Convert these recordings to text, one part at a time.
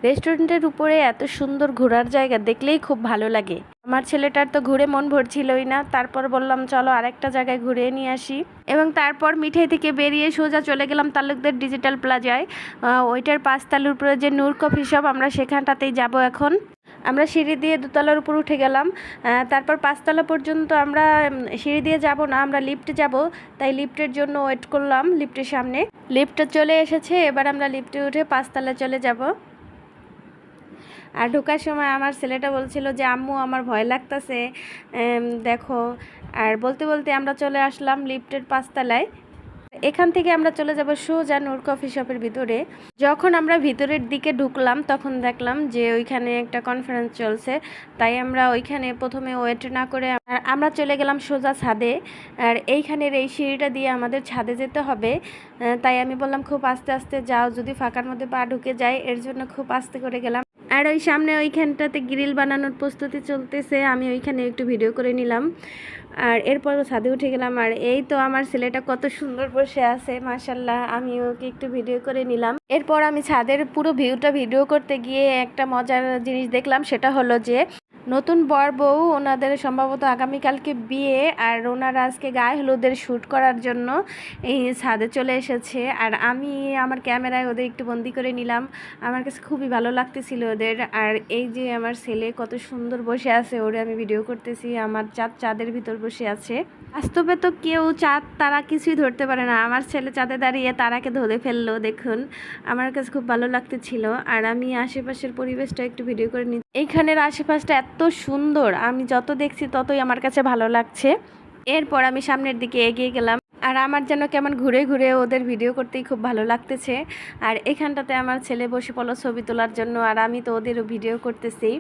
রেস্টুরেন্টের উপরে এত সুন্দর ঘোরার জায়গা দেখলেই খুব ভালো লাগে। আমার ছেলেটার তো ঘুরে মন ভরছিলই না, তারপর বললাম চলো আরেকটা জায়গায় ঘুরে নিয়ে আসি। এবং তারপর মিঠাই থেকে বেরিয়ে সোজা চলে গেলাম তালুকদার ডিজিটাল প্লাজায়। ওইটার 5 তলার উপরে যে নূর কফি শপ, আমরা সেখানটাতেই যাব এখন। আমরা সিঁড়ি দিয়ে 2 তলার উপর উঠে গেলাম। তারপর 5 তলা পর্যন্ত আমরা সিঁড়ি দিয়ে যাব না, আমরা লিফটে যাব, তাই লিফটের জন্য ওয়েট করলাম লিফটের সামনে। লিফটে চলে এসেছে, এবার আমরা লিফটে উঠে 5 তলায় চলে যাব। আর ঢোকার সময় আমার ছেলেটা বলছিল যে আম্মু আমার ভয় লাগতেছে দেখো। আর বলতে বলতে আমরা চলে আসলাম লিফটের 5 তলায়। এখান থেকে আমরা চলে যাব সোজা নূর কফি শপের ভিতরে। যখন আমরা ভিতরের দিকে ঢুকলাম তখন দেখলাম যে ওইখানে একটা কনফারেন্স চলছে, তাই আমরা ওইখানে প্রথমে ওয়েট না করে আমরা চলে গেলাম সোজা ছাদে। আর এইখানের এই সিঁড়িটা দিয়ে আমাদের ছাদে যেতে হবে, তাই আমি বললাম খুব আস্তে আস্তে যাও, যদি ফাঁকার মধ্যে পা ঢুকে যায়, এর জন্য খুব আস্তে করে গেলাম। আর ওই সামনে ওইখানটাতে গ্রিল বানানোর প্রস্তুতি চলতেছে, আমি ওইখানে একটু ভিডিও করে নিলাম। আর এরপর ছাদে উঠে গেলাম। আর এই তো আমার ছেলেটা কত সুন্দর বসে আছে মাশাল্লাহ, আমি ওকে একটু ভিডিও করে নিলাম। এরপর আমি ছাদের পুরো ভিউটা ভিডিও করতে গিয়ে একটা মজার জিনিস দেখলাম, সেটা হলো যে নতুন বর বউ ওনাদের সম্ভবত আগামীকালকে বিয়ে, আর ওনারা আজকে গায়ে হলুদের শ্যুট করার জন্য এই ছাদে চলে এসেছে। আর আমি আমার ক্যামেরায় ওদের একটু বন্দি করে নিলাম, আমার কাছে খুবই ভালো লাগতেছিল ওদের। আর এই যে আমার ছেলে কত সুন্দর বসে আছে, ওরে আমি ভিডিও করতেছি, আমার চাঁদের ভিতর বসে আছে। বাস্তবে তো কেউ চাঁদ তারা কিছুই ধরতে পারে না, আমার ছেলে চাঁদে দাঁড়িয়ে তারাকে ধরে ফেললো, দেখুন আমার কাছে খুব ভালো লাগতেছিল। আর আমি আশেপাশের পরিবেশটা একটু ভিডিও করে নিই। এইখানের আশেপাশটা এত সুন্দর, আমি যত দেখছি ততই আমার কাছে ভালো লাগছে। এরপর আমি সামনের দিকে এগিয়ে গেলাম, আর আমার যেন কেমন ঘুরে ঘুরে ওদের ভিডিও করতেই খুব ভালো লাগতেছে। আর এখানটাতে আমার ছেলে বসে পড়লো ছবি তোলার জন্য, আর আমি তো ওদেরও ভিডিও করতেছি,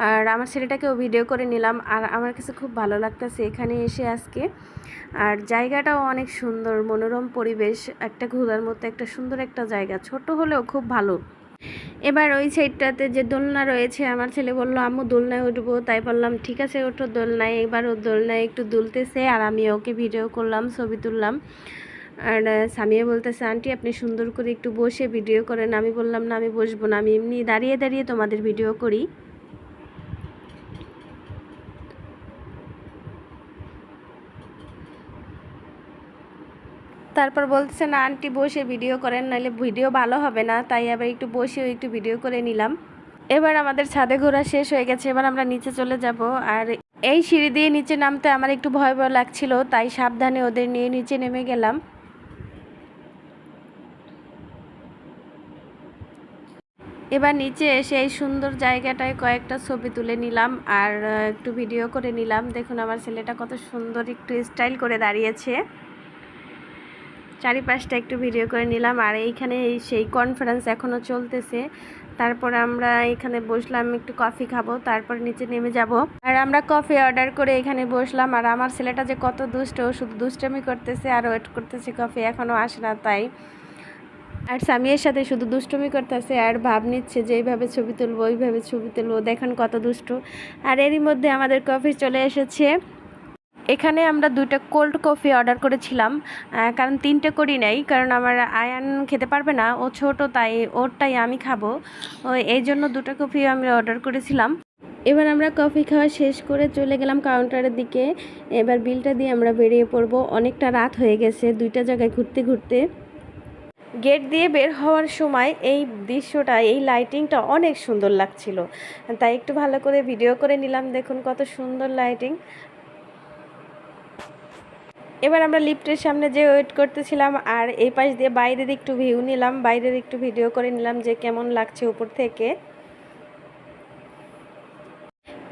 আর আমার ছেলেটাকেও ভিডিও করে নিলাম। আর আমার কাছে খুব ভালো লাগতেছে এখানে এসে আজকে। আর জায়গাটাও অনেক সুন্দর, মনোরম পরিবেশ, একটা ঘোরার মতো একটা সুন্দর একটা জায়গা, ছোট হলেও খুব ভালো। এবার ওই সাইডটাতে যে দোলনা রয়েছে, আমার ছেলে বললো আম্মু দোলনায় উঠবো, তাই বললাম ঠিক আছে ওঠো দোলনায়। এবার ও দোলনায় একটু দুলতেছে, আর আমি ওকে ভিডিও করলাম, ছবি তুললাম। আর সামিয়া বলতেছে আন্টি আপনি সুন্দর করে একটু বসে ভিডিও করেন। আমি বললাম না আমি বসবো না, আমি এমনি দাঁড়িয়ে দাঁড়িয়ে তোমাদের ভিডিও করি। তারপর বলতেছে না আন্টি বসে ভিডিও করেন, নাহলে ভিডিও ভালো হবে না, তাই আবার একটু বসেও একটু ভিডিও করে নিলাম। এবার আমাদের ছাদে ঘোরা শেষ হয়ে গেছে, এবার আমরা নিচে চলে যাব। আর এই সিঁড়ি দিয়ে নিচে নামতে আমার একটু ভয় ভয় লাগছিল, তাই সাবধানে ওদের নিয়ে নিচে নেমে গেলাম। এবার নিচে এসে এই সুন্দর জায়গাটায় কয়েকটা ছবি তুলে নিলাম, আর একটু ভিডিও করে নিলাম। দেখুন আমার ছেলেটা কত সুন্দর একটু স্টাইল করে দাঁড়িয়েছে, চারিপাশটা একটু ভিডিও করে নিলাম। আর এইখানে সেই কনফারেন্স এখনও চলতেছে। তারপর আমরা এখানে বসলাম, একটু কফি খাবো, তারপর নিচে নেমে যাব। আর আমরা কফি অর্ডার করে এখানে বসলাম। আর আমার ছেলেটা যে কত দুষ্ট, ও শুধু দুষ্টামি করতেছে আর ওয়েট করতেছে, কফি এখনও আসে না তাই। আর সামিয়ের সাথে শুধু দুষ্টুমি করতেছে আর ভাব নিচ্ছে যে এইভাবে ছবি তুলবো ওইভাবে ছবি তুলবো, দেখেন কত দুষ্টু। আর এরই মধ্যে আমাদের কফি চলে এসেছে। এখানে আমরা 2টা কোল্ড কফি অর্ডার করেছিলাম, কারণ 3টে করি নাই, কারণ আমার আয়ান খেতে পারবে না, ও ছোট, তাই ওরটাই আমি খাবো, এই জন্য 2টা কফি আমি অর্ডার করেছিলাম। এবার আমরা কফি খাওয়া শেষ করে চলে গেলাম কাউন্টারের দিকে। এবার বিলটা দিয়ে আমরা বেরিয়ে পড়বো, অনেকটা রাত হয়ে গেছে 2টা জায়গায় ঘুরতে ঘুরতে। গেট দিয়ে বের হওয়ার সময় এই দৃশ্যটা, এই লাইটিংটা অনেক সুন্দর লাগছিল, তাই একটু ভালো করে ভিডিও করে নিলাম। দেখুন কত সুন্দর লাইটিং। এবার আমরা লিফটের সামনে যে ওয়েট করতেছিলাম, আর এই পাশ দিয়ে বাইরের একটু ভিউ নিলাম, বাইরের একটু ভিডিও করে নিলাম যে কেমন লাগছে উপর থেকে।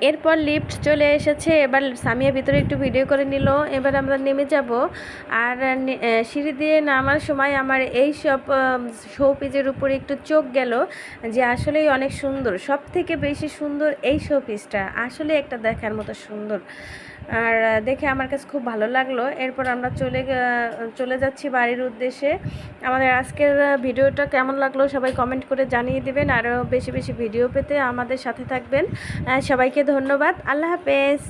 এরপর লিফট চলে এসেছে, এবার সামিয়া ভিতরে একটু ভিডিও করে নিল। এবার আমরা নেমে যাব। আর সিঁড়ি দিয়ে নামার সময় আমার এই সব শোপিসের উপরে একটু চোখ গেল, যে আসলেই অনেক সুন্দর, সব থেকে বেশি সুন্দর এই শোপিসটা, আসলে একটা দেখার মতো সুন্দর। আর দেখে আমার কাছে খুব ভালো লাগলো। এরপর আমরা চলে যাচ্ছি বাড়ির উদ্দেশ্যে। আমাদের আজকের ভিডিওটা কেমন লাগলো সবাই কমেন্ট করে জানিয়ে দেবেন, আরও বেশি বেশি ভিডিও পেতে আমাদের সাথে থাকবেন। সবাইকে ধন্যবাদ, আল্লাহ হাফেজ।